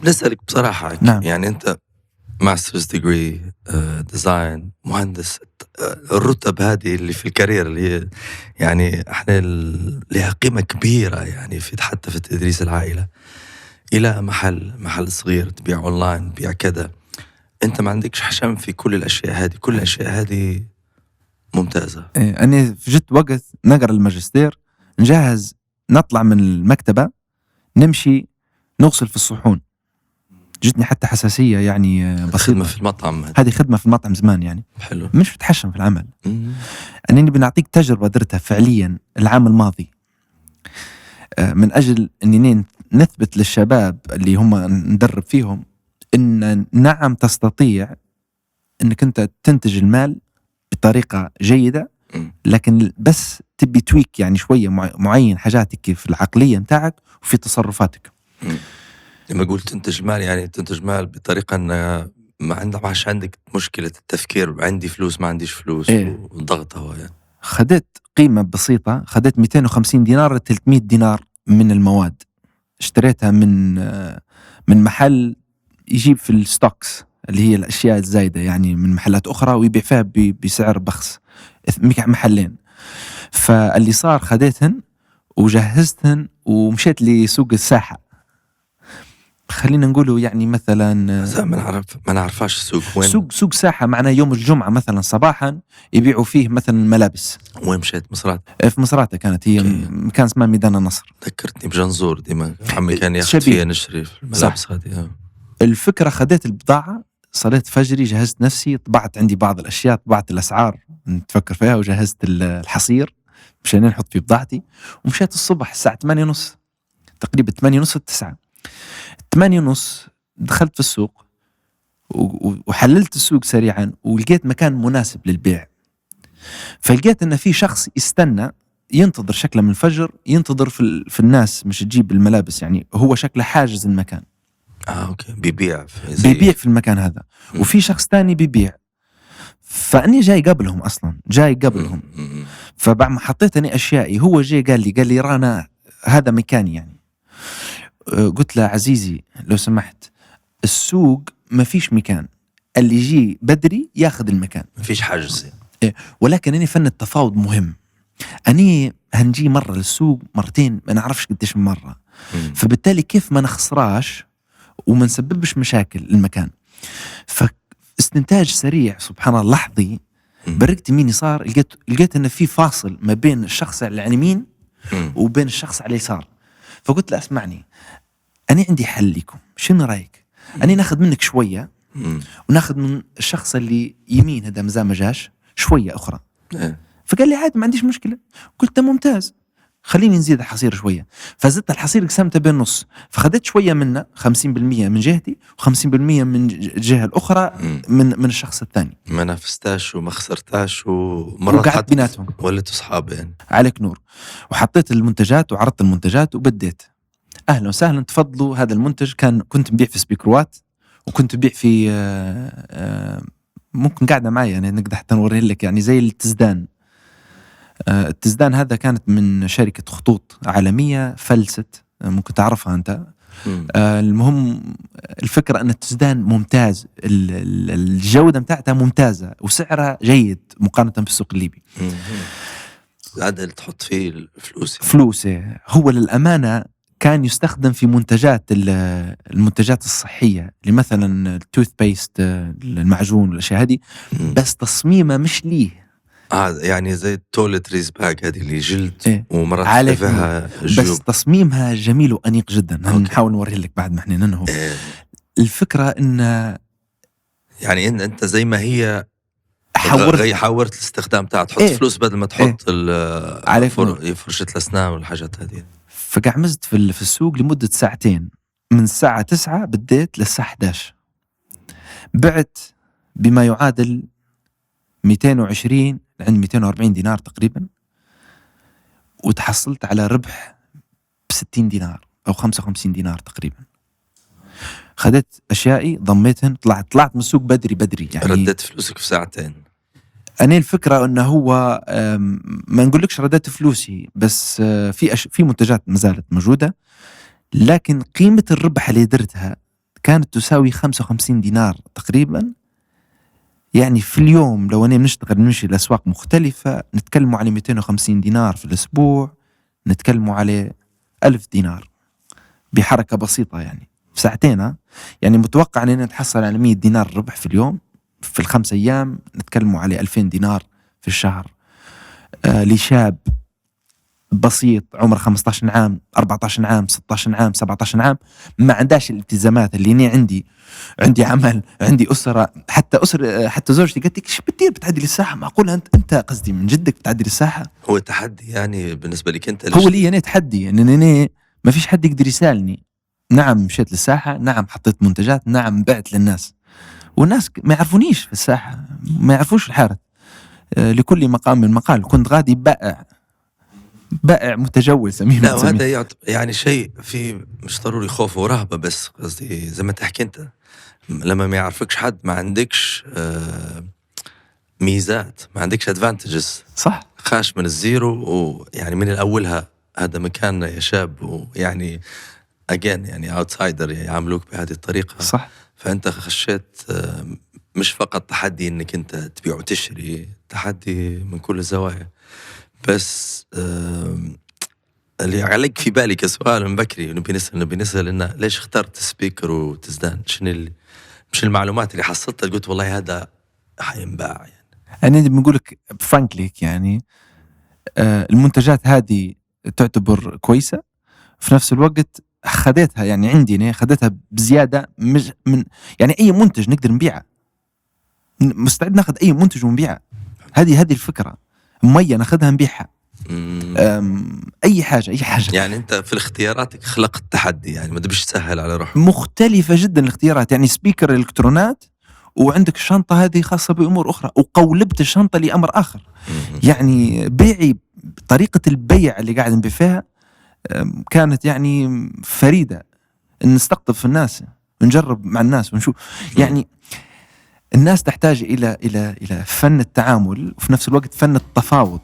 نسألك بصراحة نعم. يعني أنت ماسترز ديجري ديزاين مهندس، الرتب هذه اللي في الكارير اللي هي يعني احنا لها قيمة كبيرة يعني في حتى في تدريس العائلة، إلى محل صغير تبيع أونلاين تبيع كذا، أنت ما عندكش حشم في كل الأشياء هذه، كل الأشياء هذه ممتازة. أنا جت وقت نقرأ الماجستير نجهز نطلع من المكتبة نمشي نغسل في الصحون، جتني حتى حساسية يعني خدمة بسيطة. في المطعم هذه خدمة في المطعم زمان يعني حلو. مش بتحشم في العمل. أنني بنعطيك تجربة درتها فعليا العام الماضي من أجل أنني نثبت للشباب اللي هم ندرب فيهم أن نعم تستطيع أنك أنت تنتج المال بطريقة جيدة، لكن بس تبي تويك يعني شوية معين حاجاتك في العقلية متاعك وفي تصرفاتك. لما قلت تنتج مال يعني تنتج مال بطريقة أن ما عادش عندك مشكلة التفكير عندي فلوس ما عنديش فلوس والضغط هو يعني. خدت قيمة بسيطة، خدت 250 دينار ل 300 دينار من المواد، اشتريتها من محل يجيب في الستوكس اللي هي الأشياء الزايدة يعني من محلات أخرى ويبيع فيها بسعر بخس، محلين. فاللي صار خديتهن وجهزتهن ومشيت لسوق الساحة، خلينا نقوله يعني مثلا ما نعرفاش السوق وين. سوق ساحة معناه يوم الجمعة مثلا صباحا يبيعوا فيه مثلا ملابس. وين مشيت؟ مصرات؟ في مصراتة كانت هي مكان اسمه ميدان النصر. ذكرتني بجنزور ديما عمي كان ياخذ فيها نشري في الملابس هذه. الفكرة خديت البضاعة، صليت فجري جهزت نفسي، طبعت عندي بعض الأشياء، طبعت الأسعار نتفكر فيها وجهزت الحصير مشان نحط فيه بضاعتي، ومشيت الصبح الساعة 8:30 تقريبا 8:30 9 8:30 دخلت في السوق وحللت السوق سريعا ولقيت مكان مناسب للبيع. فلقيت ان في شخص يستنى ينتظر شكله من الفجر، ينتظر في الناس مش تجيب الملابس، يعني هو شكله حاجز المكان. اوكي بيبيع في المكان هذا. وفي شخص تاني بيبيع، فاني جاي قبلهم اصلا جاي قبلهم. فبعد ما حطيت اني اشيائي هو جاي قال لي رانا هذا مكاني يعني. قلت له عزيزي لو سمحت السوق ما فيش مكان، اللي يجي بدري ياخذ المكان، ما فيش حاجز. ولكن أني فن التفاوض مهم. أني هنجي مرة للسوق مرتين ما نعرفش قديش من مرة، فبالتالي كيف ما نخسراش وما نسببش مشاكل المكان. فاستنتاج سريع سبحان الله لحظي برقت يميني صار، لقيت أن في فاصل ما بين الشخص على اليمين وبين الشخص على اليسار. فقلت له اسمعني أنا عندي حل لكم، شنو رأيك؟ أني ناخذ منك شوية وناخذ من الشخص اللي يمين هذا مزام مجاش شوية أخرى. فقال لي عادي ما عنديش مشكلة. قلت ممتاز خليني نزيد الحصير شوية. فزدت الحصير قسمته بالنص، فخدت شوية منه 50% من جهتي و50% من الجهة الأخرى من الشخص الثاني. ما نافستاش وما خسرتاش ومرات وقعدت بيناتهم ولت أصحاب يعني. عليك نور. وحطيت المنتجات وعرضت المنتجات وبديت أهلا وسهلا تفضلوا هذا المنتج. كنت نبيع في سبيكروات وكنت نبيع في ممكن قاعدة معي يعني نقدر حتى نوريه لك يعني زي التزدان. التزدان هذا كانت من شركة خطوط عالمية فلست، ممكن تعرفها أنت. المهم الفكرة أن التزدان ممتاز، الجودة متاعتها ممتازة وسعرها جيد مقارنة بالسوق الليبي. هذا اللي تحط فيه فلوسه هو للأمانة كان يستخدم في المنتجات الصحية اللي مثلا التوث بيست المعجون والأشياء هذه، بس تصميمه مش ليه يعني زي التولت ريز باك هذه اللي جلد ومرات فيها جيوب، بس تصميمها جميل وأنيق جدا. نحاول نوريه لك بعد ما احنا ننهو. الفكرة إن يعني أنت زي ما هي حاورت الاستخدام تاعها تحط فلوس بدل ما تحط فرشة الأسنان والحاجات هذه. فقعمزت في السوق لمدة ساعتين، من الساعة 9 بديت للساعة 11، بعت بما يعادل 220 عند 240 دينار تقريبا، وتحصلت على ربح ب60 دينار أو 55 دينار تقريبا. خدت أشيائي ضميتهن طلعت من السوق بدري يعني ردت فلوسك في ساعتين. أنا الفكرة أنه هو ما نقولكش ردت فلوسي، بس في منتجات ما زالت موجودة، لكن قيمة الربح اللي درتها كانت تساوي 55 دينار تقريبا. يعني في اليوم لو أنا بنشتغل نمشي لأسواق مختلفة نتكلموا على 250 دينار في الأسبوع، نتكلموا على 1000 دينار بحركة بسيطة يعني في ساعتين. يعني متوقع أننا نتحصل على 100 دينار ربح في اليوم. في ال5 أيام نتكلموا على 2000 دينار في الشهر. لشاب بسيط عمر 15 عام 14 عام 16 عام 17 عام ما عندهاش الالتزامات اللي أنا عندي عمل، عندي أسرة، حتى زوجتي قالت لي ايش بتدير بتعدي للساحة؟ معقول انت قصدي من جدك بتعدي للساحة؟ هو تحدي يعني بالنسبة لك انت؟ هو لي انا تحدي ان انا ما فيش حد يقدر يسالني. نعم مشيت للساحة، نعم حطيت منتجات، نعم بعت للناس، والناس ما يعرفونيش في الساحة، ما يعرفوش الحارة. لكل مقام من مقال. كنت غادي بائع متجول سميه. لا وهذا يعني شيء في مش ضروري خوف ورهبة، بس قصدي زي ما تحكي انت لما ما يعرفكش حد ما عندكش ميزات، ما عندكش ادفانتجز، صح. خاش من الزيرو ويعني من الأولها هذا مكاننا يا شاب، ويعني أجين يعني اوتسايدر يعاملوك بهذه الطريقة. صح. فأنت خشيت مش فقط تحدي إنك أنت تبيع وتشتري، تحدي من كل الزوايا. بس اللي عليك في بالي كسؤال من بكري نبي نسأل إنه ليش اخترت سبيكر وتزدان؟ مش المعلومات اللي حصلتها قلت والله هذا حينباع يعني؟ أنا بنقولك فرانكليك يعني المنتجات هذه تعتبر كويسة، في نفس الوقت خديتها يعني عندي خديتها بزيادة، مش من يعني أي منتج نقدر نبيعه، مستعد ناخذ أي منتج ونبيعه. هذه الفكرة. مية ناخذها نبيعها، أي حاجة يعني أنت في الاختياراتك خلقت تحدي، يعني ما تبيش تسهل على روحك. مختلفة جدا الاختيارات. يعني سبيكر الإلكترونات وعندك الشنطة هذه خاصة بأمور أخرى، وقولبت الشنطة لأمر آخر. يعني بيعي طريقة البيع اللي قاعد نبيع فيها كانت يعني فريدة. نستقطب في الناس، نجرب مع الناس ونشوف. يعني الناس تحتاج إلى فن التعامل وفي نفس الوقت فن التفاوض.